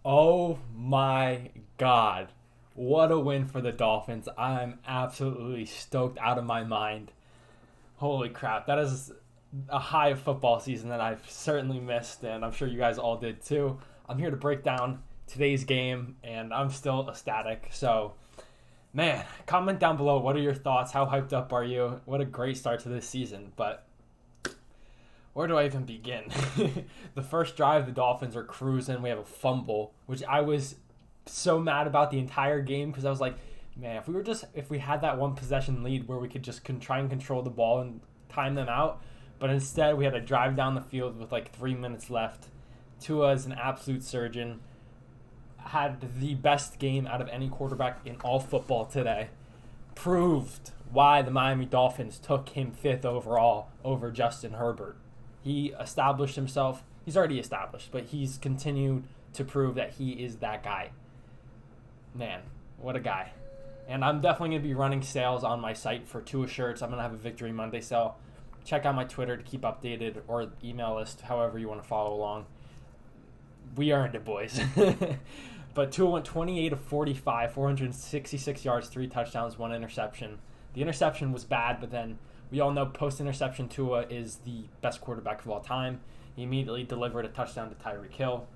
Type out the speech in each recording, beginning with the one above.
Oh my God. What a win for the Dolphins. I'm absolutely stoked out of my mind. Holy crap. That is a high of football season that I've certainly missed, and I'm sure you guys all did too. I'm here to break down today's game, and I'm still ecstatic. So, man, comment down below. What are your thoughts? How hyped up are you? What a great start to this season. But where do I even begin? The first drive, the Dolphins are cruising. We have a fumble, which I was so mad about the entire game because I was like, man, if we had that one possession lead where we could just try and control the ball and time them out, but instead we had to drive down the field with like 3 minutes left. Tua is an absolute surgeon. Had the best game out of any quarterback in all football today. Proved why the Miami Dolphins took him 5th overall over Justin Herbert. He established himself. He's already established, but he's continued to prove that he is that guy. Man, what a guy. And I'm definitely going to be running sales on my site for Tua shirts. I'm going to have a Victory Monday sale. Check out my Twitter to keep updated, or email list, however you want to follow along. We earned it, boys. But Tua went 28 of 45, 466 yards, 3 touchdowns, 1 interception. The interception was bad, but then we all know post-interception Tua is the best quarterback of all time. He immediately delivered a touchdown to Tyreek Hill.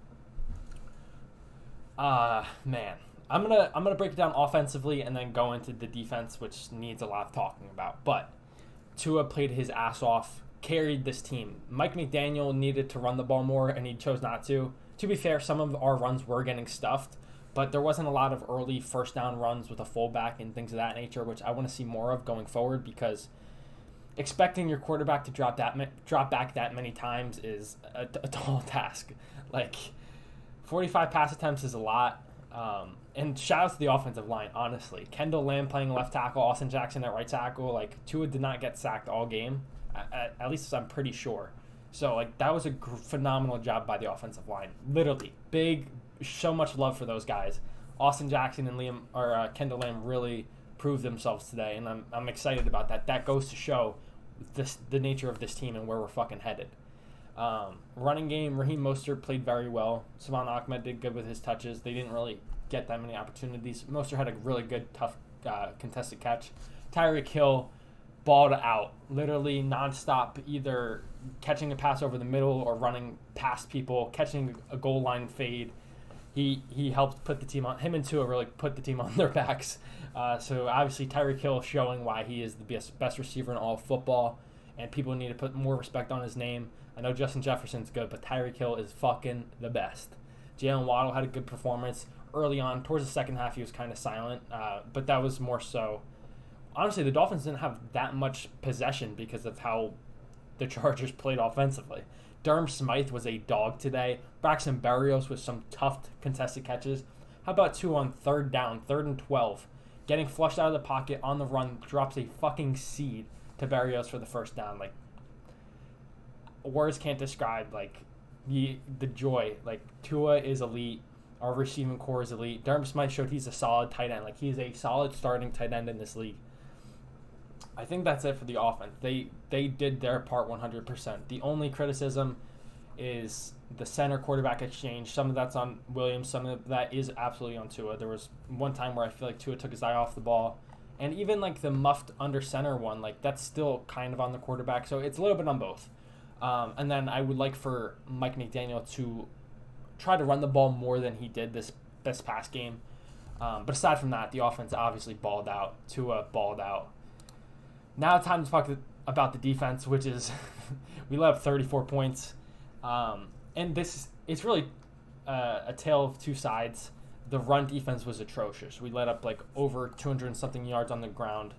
Man. I'm gonna break it down offensively and then go into the defense, which needs a lot of talking about. But Tua played his ass off, carried this team. Mike McDaniel needed to run the ball more, and he chose not to. To be fair, some of our runs were getting stuffed, but there wasn't a lot of early first down runs with a fullback and things of that nature, which I want to see more of going forward, because expecting your quarterback to drop back that many times is a tall task. Like, 45 pass attempts is a lot. And shout out to the offensive line, honestly. Kendall Lamb playing left tackle, Austin Jackson at right tackle. Like, Tua did not get sacked all game, at least I'm pretty sure. So, like, that was a phenomenal job by the offensive line. Literally, so much love for those guys. Austin Jackson and Kendall Lamb really proved themselves today, and I'm excited about that. That goes to show the nature of this team and where we're fucking headed. Running game, Raheem Mostert played very well. Savon Ahmed did good with his touches. They didn't really get that many opportunities. Mostert had a really good, tough contested catch. Tyreek Hill balled out, literally nonstop, either catching a pass over the middle or running past people, catching a goal line fade. He helped put the team on. Him and Tua really put the team on their backs. So obviously Tyreek Hill showing why he is the best receiver in all of football, and people need to put more respect on his name. I know Justin Jefferson's good, but Tyreek Hill is fucking the best. Jalen Waddle had a good performance early on. Towards the second half, he was kind of silent, but that was more so. Honestly, the Dolphins didn't have that much possession because of how the Chargers played offensively. Durham Smythe was a dog today. Braxton Berrios with some tough contested catches. How about 2 on 3rd down, 3rd and 12? Getting flushed out of the pocket on the run, drops a fucking seed to Berrios for the first down. Like, words can't describe, like, the joy. Like, Tua is elite. Our receiving core is elite. Durham Smythe showed he's a solid tight end. Like, he is a solid starting tight end in this league. I think that's it for the offense. They did their part 100%. The only criticism is the center quarterback exchange. Some of that's on Williams. Some of that is absolutely on Tua. There was one time where I feel like Tua took his eye off the ball. And even like the muffed under center one, like that's still kind of on the quarterback. So it's a little bit on both. And then I would like for Mike McDaniel to try to run the ball more than he did this past game. But aside from that, the offense obviously balled out. Tua balled out. Now it's time to talk about the defense, which is we let up 34 points. And it's really a tale of two sides. The run defense was atrocious. We let up like over 200 and something yards on the ground.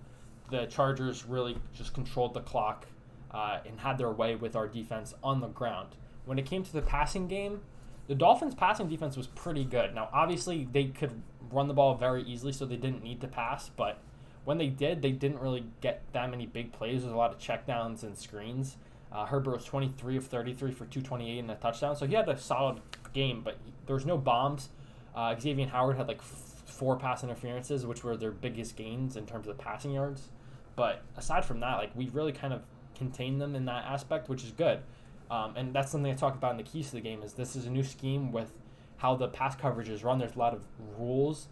The Chargers really just controlled the clock and had their way with our defense on the ground. When it came to the passing game, the Dolphins' passing defense was pretty good. Now, obviously, they could run the ball very easily, so they didn't need to pass. But when they did, they didn't really get that many big plays. There was a lot of checkdowns and screens. Herbert was 23 of 33 for 228 and a touchdown. So he had a solid game, but there was no bombs. Xavier Howard had like 4 pass interferences, which were their biggest gains in terms of passing yards. But aside from that, like we really kind of contained them in that aspect, which is good. And that's something I talked about in the keys to the game is this is a new scheme with how the pass coverage is run. There's a lot of rules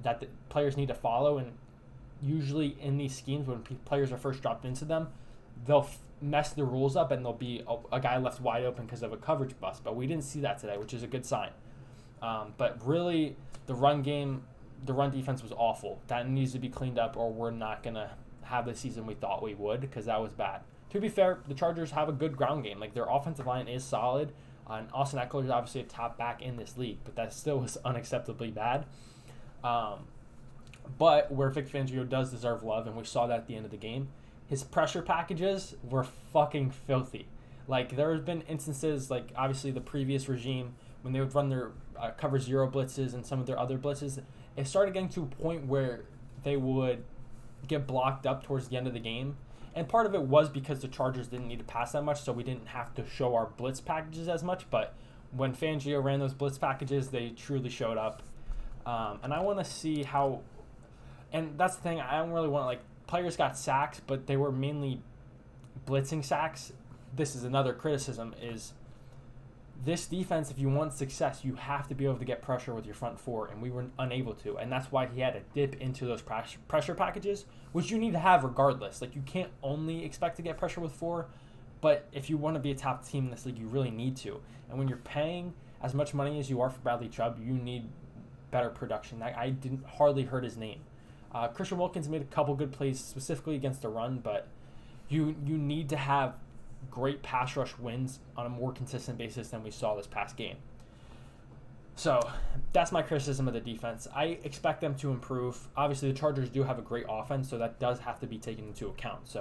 that the players need to follow, and usually in these schemes when players are first dropped into them, they'll mess the rules up and there'll be a guy left wide open because of a coverage bust. But we didn't see that today, which is a good sign. But really, the run defense was awful. That needs to be cleaned up, or we're not going to have the season we thought we would, because that was bad. To be fair, the Chargers have a good ground game. Like, their offensive line is solid. And Austin Eckler is obviously a top back in this league, but that still was unacceptably bad. But where Vic Fangio does deserve love, and we saw that at the end of the game, his pressure packages were fucking filthy. Like, there have been instances, like, obviously the previous regime, when they would run their cover zero blitzes and some of their other blitzes, it started getting to a point where they would get blocked up towards the end of the game. And part of it was because the Chargers didn't need to pass that much, so we didn't have to show our blitz packages as much. But when Fangio ran those blitz packages, they truly showed up. And I want to see how... And that's the thing, I don't really want, like, players got sacks, but they were mainly blitzing sacks. This is another criticism, is this defense, if you want success, you have to be able to get pressure with your front four, and we were unable to. And that's why he had to dip into those pressure packages, which you need to have regardless. Like, you can't only expect to get pressure with four, but if you want to be a top team in this league, you really need to. And when you're paying as much money as you are for Bradley Chubb, you need better production. I didn't hardly heard his name. Christian Wilkins made a couple good plays specifically against the run, but you need to have great pass rush wins on a more consistent basis than we saw this past game. So that's my criticism of the defense. I expect them to improve. Obviously, the Chargers do have a great offense, so that does have to be taken into account.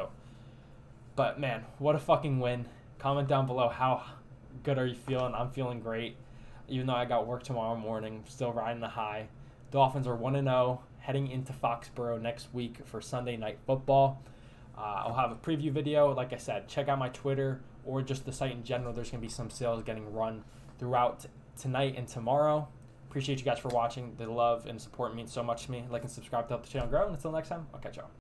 But man, what a fucking win. Comment down below, how good are you feeling? I'm feeling great. Even though I got work tomorrow morning, still riding the high. Dolphins are 1-0, heading into Foxborough next week for Sunday Night Football. I'll have a preview video. Like I said, check out my Twitter or just the site in general. There's going to be some sales getting run throughout tonight and tomorrow. Appreciate you guys for watching. The love and support means so much to me. Like and subscribe to help the channel grow. And until next time, I'll catch y'all.